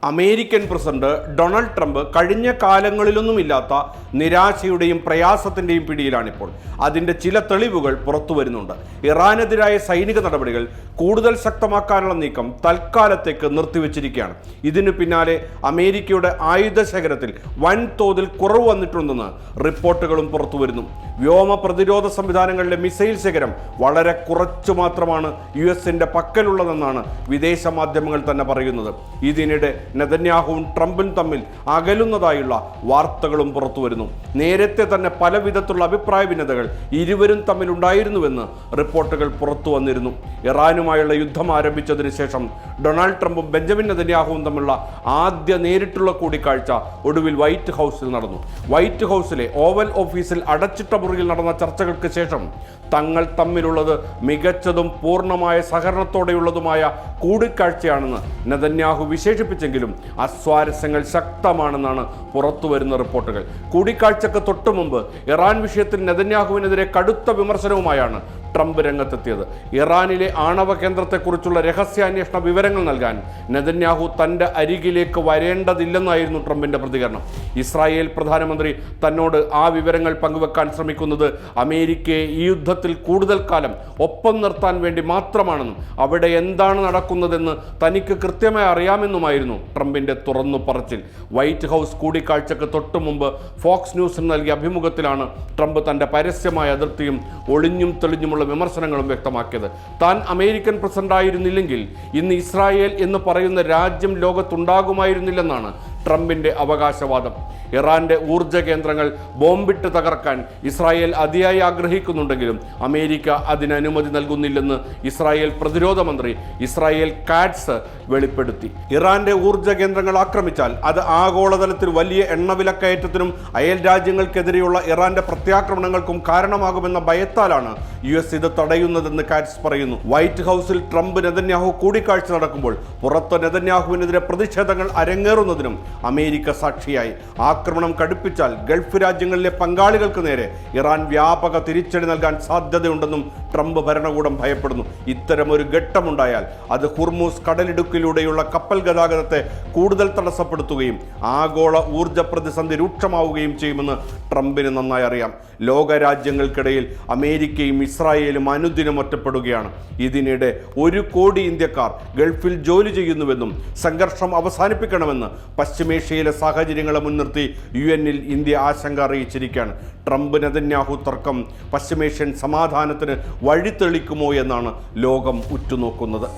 American president Donald Trump കഴിഞ്ഞ കാലങ്ങളിലൊന്നുമില്ലാത്ത നിരാശയുടെയും പ്രയാസത്തിൻ്റെയും പിടിയിലാണിപ്പോൾ. അതിൻ്റെ ചില തെളിവുകൾ പുറത്തു വരുന്നുണ്ട്. ഇറാനെതിരായ സൈനിക നടപടികൾ കൂടുതൽ ശക്തമാക്കാനുള്ള നീക്കം തൽക്കാലത്തേക്ക് നിർത്തിവെച്ചിരിക്കുകയാണ്. ഇതിനു പിന്നാലെ അമേരിക്കയുടെ ആയുധ ശേഖരത്തിൽ വൻതോതിൽ കുറവ് വന്നിട്ടുണ്ടെന്ന് റിപ്പോർട്ടുകളും പുറത്തു വരുന്നു. വ്യോമ പ്രതിരോധ സംവിധാനങ്ങളിലെ മിസൈൽ ശേഖരം വളരെ കുറച്ചു മാത്രമാണ് യുഎസിൻ്റെ പക്കലുള്ളതെന്നാണ് വിദേശ മാധ്യമങ്ങൾ തന്നെ പറയുന്നത്. ഇതിനിടെ നെതന്യാഹുവും ട്രംപും തമ്മിൽ അകലുന്നതായുള്ള വാർത്തകളും പുറത്തു വരുന്നു. നേരത്തെ തന്നെ പല വിധത്തിലുള്ള അഭിപ്രായ ഭിന്നതകൾ ഇരുവരും തമ്മിലുണ്ടായിരുന്നുവെന്ന് റിപ്പോർട്ടുകൾ പുറത്തു വന്നിരുന്നു. ഇറാനുമായുള്ള യുദ്ധം ആരംഭിച്ചതിന് ശേഷം ഡൊണാൾഡ് ട്രംപും ബെഞ്ചമിൻ നെതന്യാഹുവും തമ്മിലുള്ള ആദ്യ നേരിട്ടുള്ള കൂടിക്കാഴ്ച ഒടുവിൽ വൈറ്റ് ഹൗസിൽ നടന്നു. വൈറ്റ് ഹൗസിലെ ഓവൽ ഓഫീസിൽ അടച്ചിട്ട മുറിയിൽ നടന്ന ചർച്ചകൾക്ക് ശേഷം തങ്ങൾ തമ്മിലുള്ളത് മികച്ചതും പൂർണ്ണമായ സഹകരണത്തോടെയുള്ളതുമായ കൂടിക്കാഴ്ചയാണെന്ന് നെതന്യാഹു വിശേഷിപ്പിച്ചെങ്കിലും അസ്വാരസ്യങ്ങൾ ശക്തമാണെന്നാണ് പുറത്തുവരുന്ന റിപ്പോർട്ടുകൾ. കൂടിക്കാഴ്ചക്ക് തൊട്ടു മുമ്പ് ഇറാൻ വിഷയത്തിൽ നെതന്യാഹുവിനെതിരെ കടുത്ത വിമർശനവുമായാണ് ട്രംപ് രംഗത്തെത്തിയത്. ഇറാനിലെ ആണവ കേന്ദ്രത്തെക്കുറിച്ചുള്ള രഹസ്യാന്വേഷണ വിവരങ്ങൾ നൽകാൻ നെതന്യാഹു തൻ്റെ അരികിലേക്ക് വരേണ്ടതില്ലെന്നായിരുന്നു ട്രംപിൻ്റെ പ്രതികരണം. ഇസ്രായേൽ പ്രധാനമന്ത്രി തന്നോട് ആ വിവരങ്ങൾ പങ്കുവെക്കാൻ ശ്രമിക്കുന്നത് അമേരിക്കയെ ഈ യുദ്ധത്തിൽ കൂടുതൽ കാലം ഒപ്പം നിർത്താൻ വേണ്ടി മാത്രമാണെന്നും അവിടെ എന്താണ് നടക്കുന്നതെന്ന് തനിക്ക് കൃത്യമായി അറിയാമെന്നുമായിരുന്നു ട്രംപിൻ്റെ തുറന്നു പറച്ചിൽ. വൈറ്റ് ഹൗസ് കൂടിക്കാഴ്ചക്ക് തൊട്ടു മുമ്പ് ഫോക്സ് ന്യൂസിന് നൽകിയ അഭിമുഖത്തിലാണ് ട്രംപ് തൻ്റെ പരസ്യമായ അതിർത്തിയും ഒളിഞ്ഞും തെളിഞ്ഞുമുള്ള വിമർശനങ്ങളും വ്യക്തമാക്കിയത്. താൻ അമേരിക്കൻ പ്രസിഡന്റായിരുന്നില്ലെങ്കിൽ ഇന്ന് ഇസ്രായേൽ എന്ന് പറയുന്ന രാജ്യം ലോകത്തുണ്ടാകുമായിരുന്നില്ലെന്നാണ് ട്രംപിൻ്റെ അവകാശവാദം. ഇറാന്റെ ഊർജ്ജ കേന്ദ്രങ്ങൾ ബോംബിട്ട് തകർക്കാൻ ഇസ്രായേൽ അതിയായി ആഗ്രഹിക്കുന്നുണ്ടെങ്കിലും അമേരിക്ക അതിന് അനുമതി നൽകുന്നില്ലെന്ന് ഇസ്രായേൽ പ്രതിരോധ മന്ത്രി ഇസ്രായേൽ കാറ്റ്സ് വെളിപ്പെടുത്തി. ഇറാന്റെ ഊർജ്ജ കേന്ദ്രങ്ങൾ ആക്രമിച്ചാൽ അത് ആഗോളതലത്തിൽ വലിയ എണ്ണവിലക്കയറ്റത്തിനും അയൽ രാജ്യങ്ങൾക്കെതിരെയുള്ള ഇറാന്റെ പ്രത്യാക്രമണങ്ങൾക്കും കാരണമാകുമെന്ന ഭയത്താലാണ് യുഎസ് ഇത് തടയുന്നതെന്ന് കാറ്റ്സ് പറയുന്നു. വൈറ്റ് ഹൗസിൽ ട്രംപ് നെതന്യാഹു കൂടിക്കാഴ്ച നടക്കുമ്പോൾ പുറത്ത് നെതന്യാഹുവിനെതിരെ പ്രതിഷേധങ്ങൾ അരങ്ങേറുന്നതിനും അമേരിക്ക സാക്ഷിയായി. ആക്രമണം കടുപ്പിച്ചാൽ ഗൾഫ് രാജ്യങ്ങളിലെ പങ്കാളികൾക്ക് നേരെ ഇറാൻ വ്യാപക തിരിച്ചടി നൽകാൻ സാധ്യതയുണ്ടെന്നും ട്രംപ് ഭരണകൂടം ഭയപ്പെടുന്നു. ഇത്തരമൊരു ഘട്ടമുണ്ടായാൽ അത് ഹുർമൂസ് കടലിടുക്കിലൂടെയുള്ള കപ്പൽ ഗതാഗതത്തെ കൂടുതൽ തടസ്സപ്പെടുത്തുകയും ആഗോള ഊർജ്ജ പ്രതിസന്ധി രൂക്ഷമാവുകയും ചെയ്യുമെന്ന് ട്രംപിന് നന്നായി അറിയാം. ലോകരാജ്യങ്ങൾക്കിടയിൽ അമേരിക്കയും ഇസ്രായേലും അനുദിനം ഒറ്റപ്പെടുകയാണ്. ഇതിനിടെ 1 കോടി ഇന്ത്യക്കാർ ഗൾഫിൽ ജോലി ചെയ്യുന്നുവെന്നും സംഘർഷം അവസാനിപ്പിക്കണമെന്ന് പശ്ചിമേഷ്യയിലെ സാഹചര്യങ്ങളെ മുൻനിർത്തി UN-ൽ ഇന്ത്യ ആശങ്ക അറിയിച്ചിരിക്കുകയാണ്. ട്രംപ് നെതന്യാഹു തർക്കം പശ്ചിമേഷ്യൻ സമാധാനത്തിന് വഴിതെളിക്കുമോ എന്നാണ് ലോകം ഉറ്റുനോക്കുന്നത്.